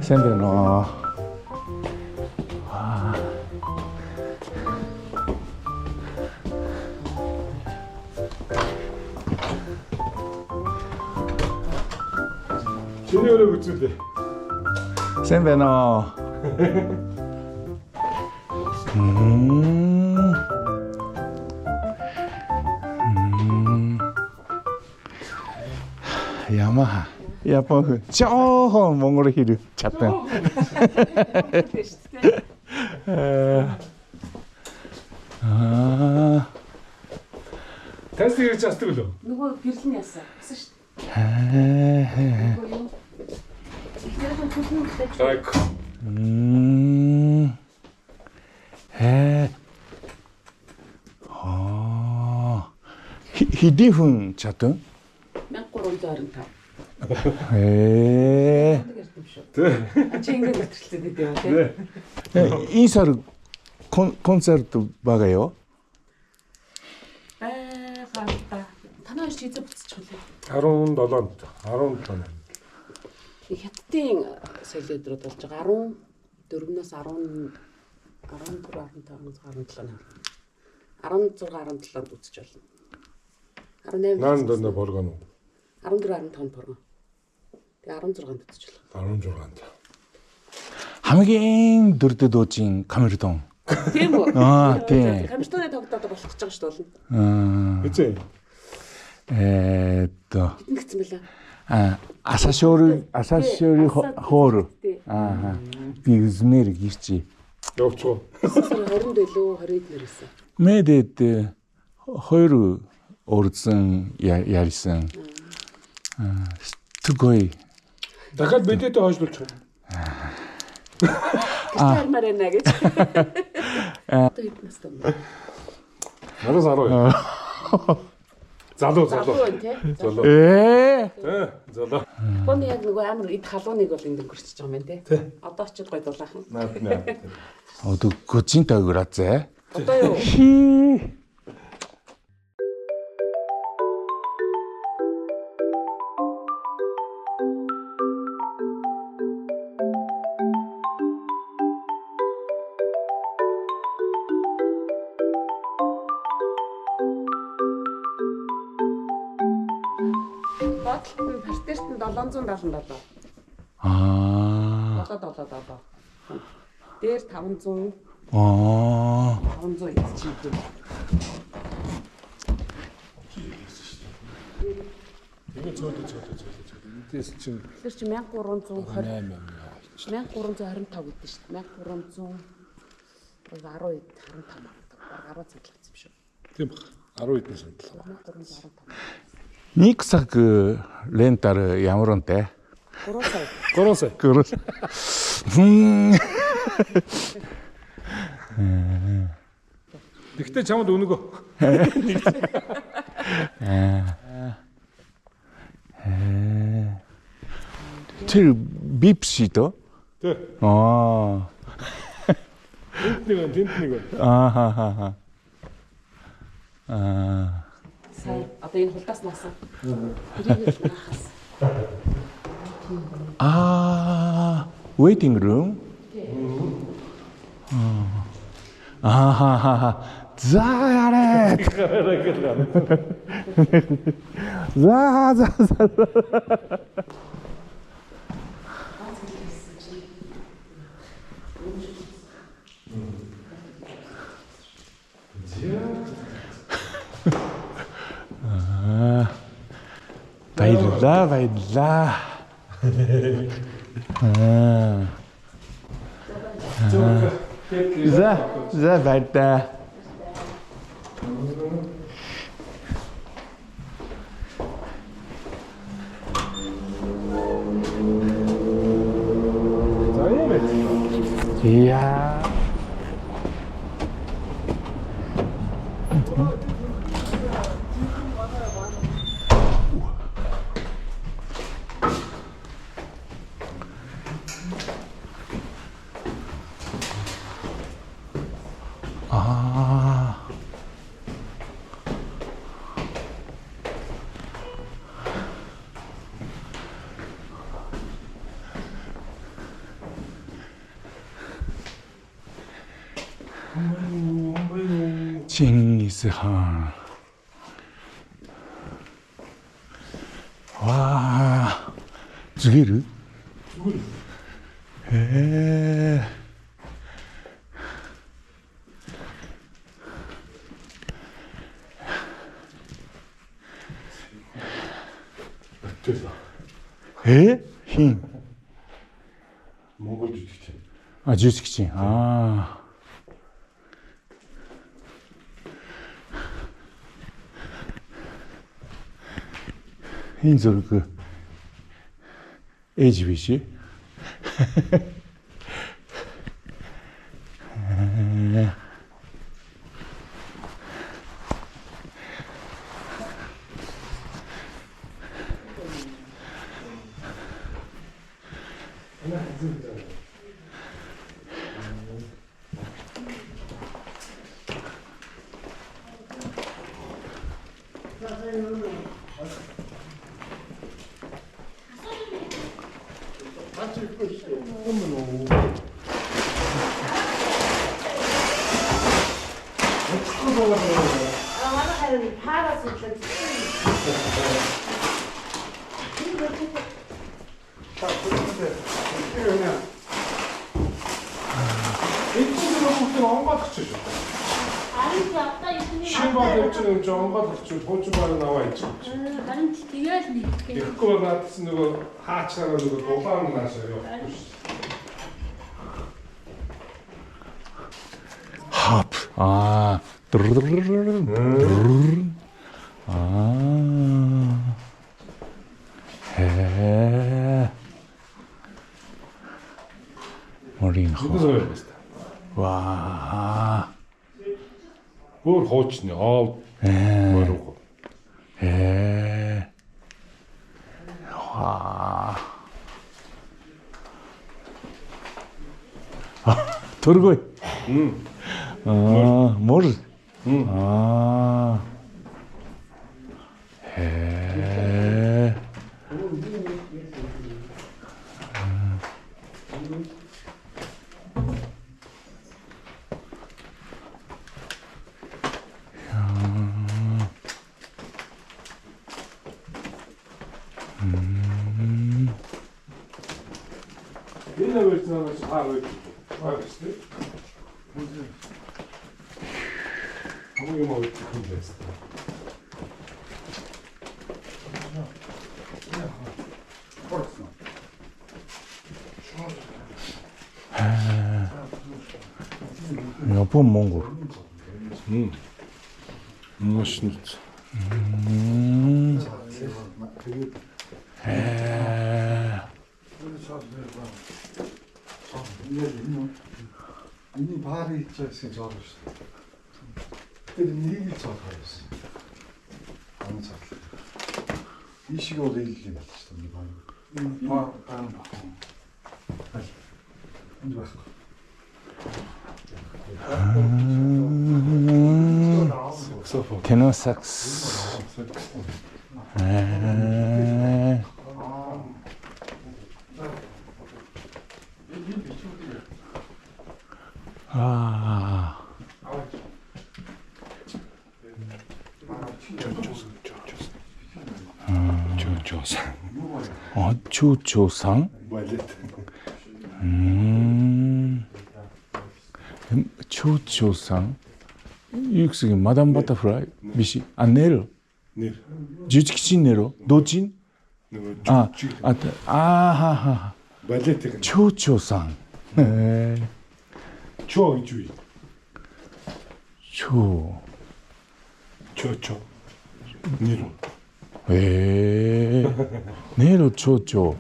せんべいのせんべいの야마 야뽕 저 몽골 히르 찼다. 아. 테스트 짰어요. 누구 빌리냐서. 아이고. 해. 아. 히디훈 찼던? Мянга 325. 에. Чингээ мэтрэлцээд дээ үү? Энэ сар концерт багаё? Гaalта. Танаа шийдэ буцчихлаа. 17. Хятадын соёлын өдрүүд болж байгаа 14-наас 16-17 үзэж байна. 18 난데 벌거노. 14-15 боргон. Тэгээ 16-нд үзэж байна. 16-нд. хамгийн дөрдөд уужийн камертон. Тийм үү? тийм. Камертоны тогтоод болох гэж байгаа шүү дээ. Хэзээ? Хитэн гэсэн мэлээ. Асашори хоор. Би үзмээр гэрчи. Явчихоо. 20 дэлөө 20 нэрсэн. Мэдэд хоёр урдсан ярьсан. Түгой. Дахиад бидэд хойш болчих. Марина гэж. Одоо хитнээс том. Нараас 10. Залуу. Залуу. Залуу. Боны яг нөгөө амар эд халууныг бол энд өнгөрчихөж байгаа юм байна те. Одоо очиод гой дулаахан. Наад. 어두 고친다 그랬지? 어떠요? Бодлон партист 777. 아. 777. дээр 500. 500 эзчихдээ. 이거 저도. 이때스 чинь Тэр чи 1320. 1325 гэдэг шүү дээ. 1300 12 15 10 цэнгэлэгдсэн юм шүү. тийм баг. 12-ээс сандлаа. 1325. 닉사 그 렌탈 야무런데. 3 сая. 그래서 Тэгтээ чамд өнгө. 칠 밉시도? Тэ. 아. Тэнтнийг. 아하하하. Сая одоо энэ хулдаас наасан. Тэрийг л нахаас. 아, 웨이팅 룸? 아하하하. 자야래. 자자. 바일라. 자, 발다. 이야. 아. 칭기스한. 와, 즈게르? 에. 에? 흰. 몽골 주식체. 아, 주식지. 아. 흰솔 그 HBC. 신발들은 좀 엉가덕지 본주말에 나와 있죠. Харин тэгээд нэг. 그거 같은 거 하차가 그거 도방 나서요. 하프. 아. 드르르르르르르르. 아. 해. 머리는 무슨 소리 했어? 와. 뭘 호치냐? 아, 에. 뭐라고? 에. 와. 아, 돌고. 아, 뭘? 아. 에. 옛날 왜 지나가서 왜 알겠어? 아무리 뭐 그런 게 있어. 여본 몽골. 멋있는. İni bari gideceksin çalıştı. Dedim niye git çalışıyorsun? Bana çalıştı. İşi oldu ilgili işte ben bakalım. Hadi. Hadi bak. 테너 삭스. 에. 아. 조상. 조상? 조상? 육식이 마담 버터플라이? 미시? 안 내려? 네. 주치킨 내려? 노진? 아하하. 발레트. 조상. 네. 조이주의. 조. 니로. 네로 조조.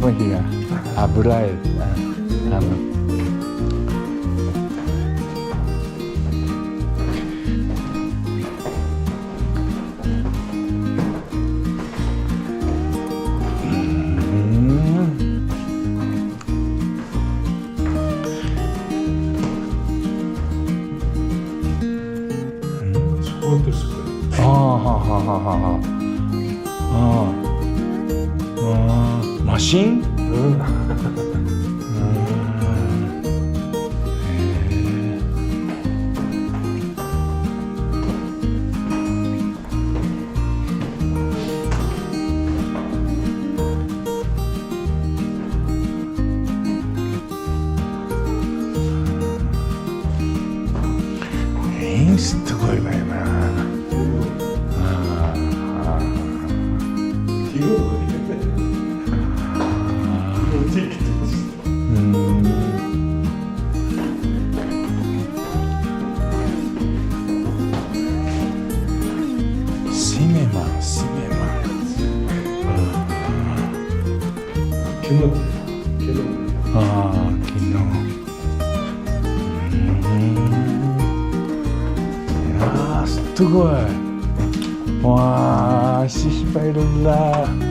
分日が油絵저것도 있을 거예요. 마신?すごいわよな。이거 어떻게 됐지? 시네마. 기노. 아, 기노. 야, すごい。わあ、シヒバいるんだ。